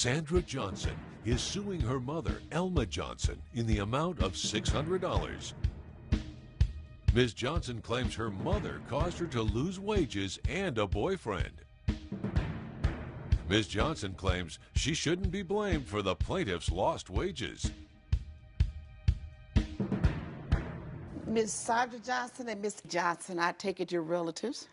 Sandra Johnson is suing her mother, Elma Johnson, in the amount of $600. Ms. Johnson claims her mother caused her to lose wages and a boyfriend. Ms. Johnson claims she shouldn't be blamed for the plaintiff's lost wages. Ms. Sandra Johnson and Ms. Johnson, I take it you're relatives?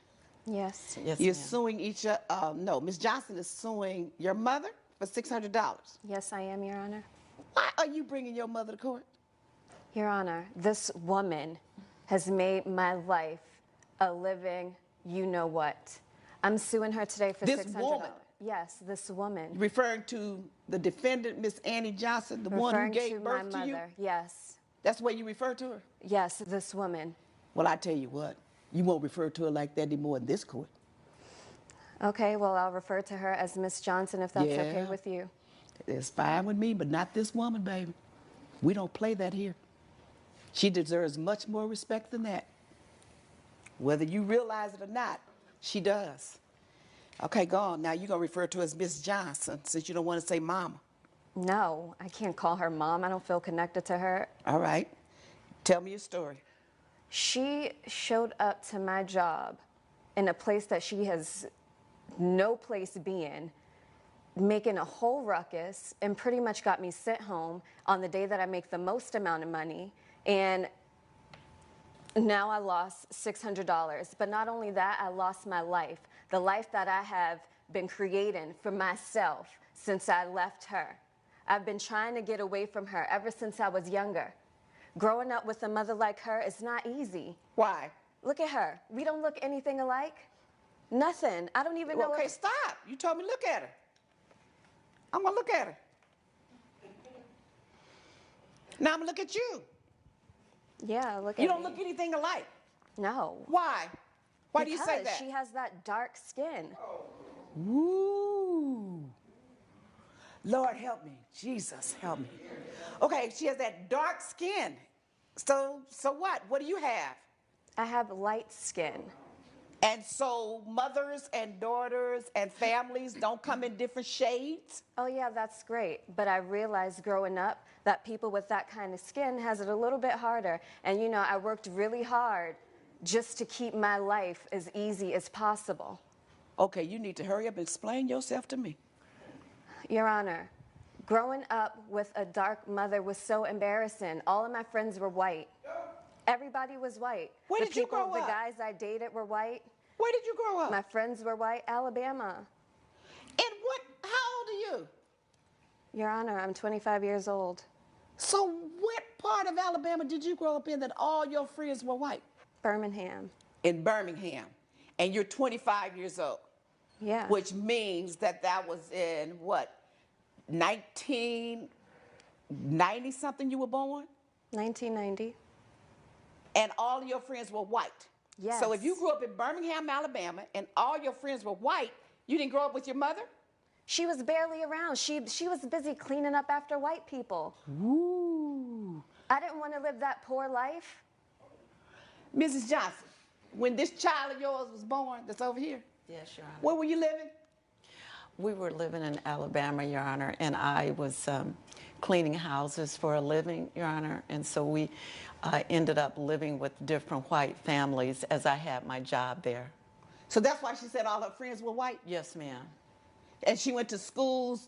Yes. Yes, You're ma'am. suing each other. No, Ms. Johnson is suing your mother for $600. Yes, I am, Your Honor. Why are you bringing your mother to court? Your Honor, this woman has made my life a living you-know-what. I'm suing her today for This $600. woman? Yes, this woman. Referring to the defendant, Miss Annie Johnson, the one who Referring gave to birth my to you? mother. Yes. That's the way you refer to her? Yes, this woman. Well, I tell you what, you won't refer to her like that anymore in this court. Okay, well, I'll refer to her as Miss Johnson if that's okay Yeah. with you. It's fine with me, but not this woman, baby. We don't play that here. She deserves much more respect than that. Whether you realize it or not, she does. Okay, go on. Now you're going to refer to her as Miss Johnson since you don't want to say mama. No, I can't call her mom. I don't feel connected to her. All right. Tell me your story. She showed up to my job in a place that she has no place being, making a whole ruckus, and pretty much got me sent home on the day that I make the most amount of money. And now I lost $600. But not only that, I lost my life, the life that I have been creating for myself since I left her. I've been trying to get away from her ever since I was younger. Growing up with a mother like her is not easy. Why? Look at her. We don't look anything alike. Nothing. I don't even know. Okay, stop. You told me look at her. I'm going to look at her. Now I'm going to look at you. Yeah, look at You don't me. look anything alike. No. Why? Why do you say that? Because she has that dark skin. Ooh. Lord help me. Jesus help me. Okay, she has that dark skin. So what? What do you have? I have light skin. And so mothers and daughters and families don't come in different shades? Oh yeah, that's great. But I realized growing up that people with that kind of skin has it a little bit harder. And you know, I worked really hard just to keep my life as easy as possible. Okay, you need to hurry up and explain yourself to me. Your Honor, growing up with a dark mother was so embarrassing. All of my friends were white. Everybody was white. Where did you grow The up? guys I dated were white. Where did you grow up? My friends were white. Alabama. And what, how old are you? Your Honor, I'm 25 years old. So what part of Alabama did you grow up in that all your friends were white? Birmingham. In Birmingham. And you're 25 years old. Yeah. Which means that was in what, 1990 something you were born? 1990. And all of your friends were white. Yes. So if you grew up in Birmingham, Alabama, and all your friends were white, you didn't grow up with your mother? She was barely around. She was busy cleaning up after white people. Ooh. I didn't want to live that poor life. Mrs. Johnson, when this child of yours was born, that's over here, Yes, Your Honor. where were you living? We were living in Alabama, Your Honor, and I was cleaning houses for a living, Your Honor, and so we ended up living with different white families as I had my job there. So that's why she said all her friends were white? Yes, ma'am. And she went to school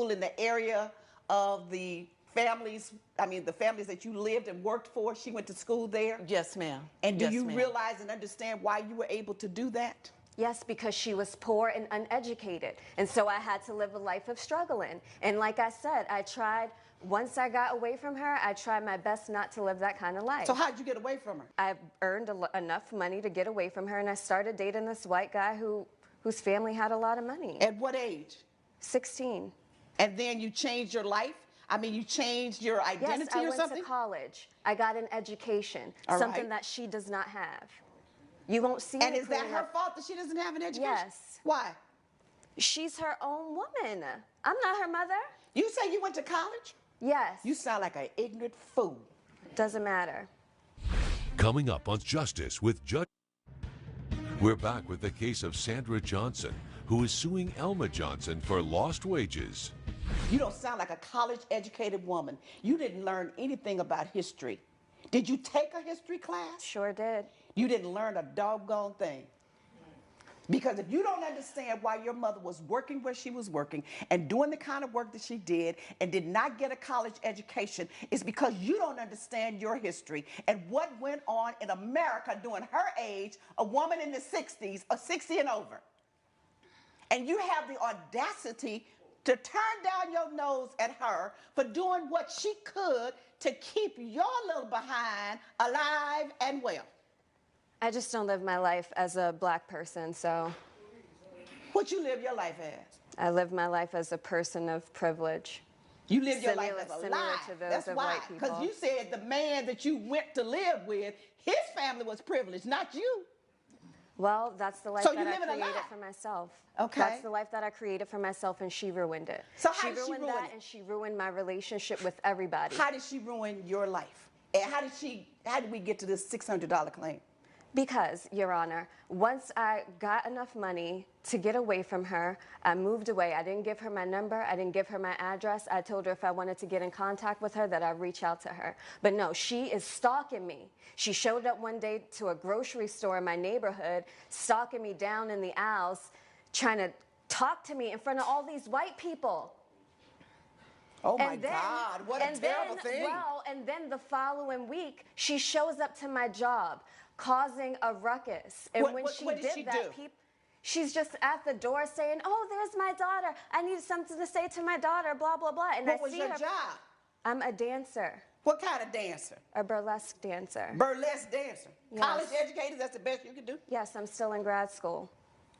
in the area of the families, the families that you lived and worked for, she went to school there? Yes, ma'am. And do Yes, you ma'am. realize and understand why you were able to do that? Yes, because she was poor and uneducated. And so I had to live a life of struggling. And like I said, I tried, once I got away from her, I tried my best not to live that kind of life. So how'd you get away from her? I earned enough money to get away from her, and I started dating this white guy whose family had a lot of money. At what age? 16. And then you changed your life? You changed your identity Yes, I or went something? to college. I got an education, All something right. that she does not have. You won't see And me is that cleaning her up. fault that she doesn't have an education? Yes. Why? She's her own woman. I'm not her mother. You say you went to college? Yes. You sound like an ignorant fool. Doesn't matter. Coming up on Justice with Judge. We're back with the case of Sandra Johnson, who is suing Elma Johnson for lost wages. You don't sound like a college-educated woman. You didn't learn anything about history. Did you take a history class? Sure did. You didn't learn a doggone thing. Because if you don't understand why your mother was working where she was working and doing the kind of work that she did and did not get a college education, it's because you don't understand your history and what went on in America during her age, a woman in the 60s, or 60 and over. And you have the audacity to turn down your nose at her for doing what she could to keep your little behind alive and well. I just don't live my life as a black person, so. What you live your life as? I live my life as a person of privilege. You live your life as a Similar lie. to those That's of why. white people. Because you said the man that you went to live with, his family was privileged, not you. Well, that's the life So that you I live in a created lie. for myself. Okay. That's the life that I created for myself, and she ruined it. So how did she ruined ruin that, it? and she ruined my relationship with everybody. How did she ruin your life? And how did we get to this $600 claim? Because, Your Honor, once I got enough money to get away from her, I moved away. I didn't give her my number. I didn't give her my address. I told her if I wanted to get in contact with her that I'd reach out to her. But no, she is stalking me. She showed up one day to a grocery store in my neighborhood, stalking me down in the aisles, trying to talk to me in front of all these white people. Oh my God, what a terrible thing. Well, and then the following week, she shows up to my job, causing a ruckus. And when she what did did she that, do? she's just at the door saying, "Oh, there's my daughter. I need something to say to my daughter, blah, blah, blah." And What I was see your her. job? I'm a dancer, What kind of dancer? a burlesque dancer. Burlesque dancer. Yes. College educated, that's the best you can do? Yes, I'm still in grad school.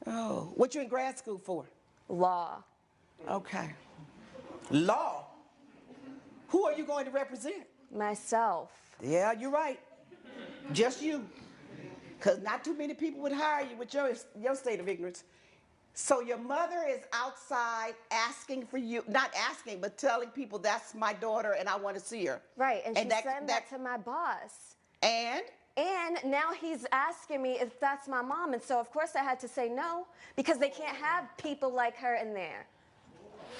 Oh, what you in grad school for? Law. Okay. Law? Who are you going to represent? Myself. Yeah, you're right. Just you. Because not too many people would hire you with your state of ignorance. So your mother is outside asking for you, not asking, but telling people that's my daughter and I want to see her. Right, and she sent that to my boss. And? And now he's asking me if that's my mom. And so, of course, I had to say no, because they can't have people like her in there.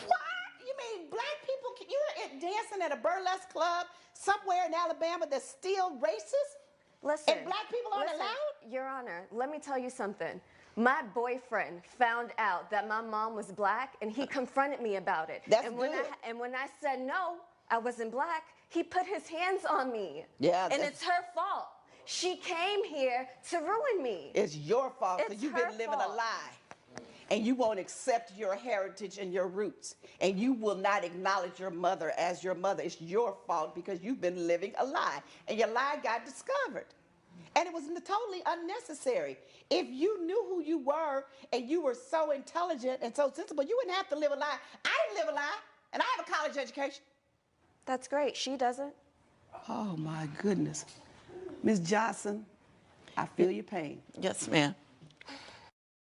What? You mean black people, you're dancing at a burlesque club somewhere in Alabama that's still racist? Listen. And black people aren't allowed? Your Honor, let me tell you something. My boyfriend found out that my mom was black, and he confronted me about it. That's and good. When I said no, I wasn't black, he put his hands on me. Yeah. And it's her fault. She came here to ruin me. It's your fault because It's you've her been living a fault. lie. And you won't accept your heritage and your roots. And you will not acknowledge your mother as your mother. It's your fault because you've been living a lie. And your lie got discovered. And it was totally unnecessary. If you knew who you were and you were so intelligent and so sensible, you wouldn't have to live a lie. I didn't live a lie, and I have a college education. That's great. She doesn't. Oh, my goodness. Ms. Johnson, I feel your pain. Yes, ma'am.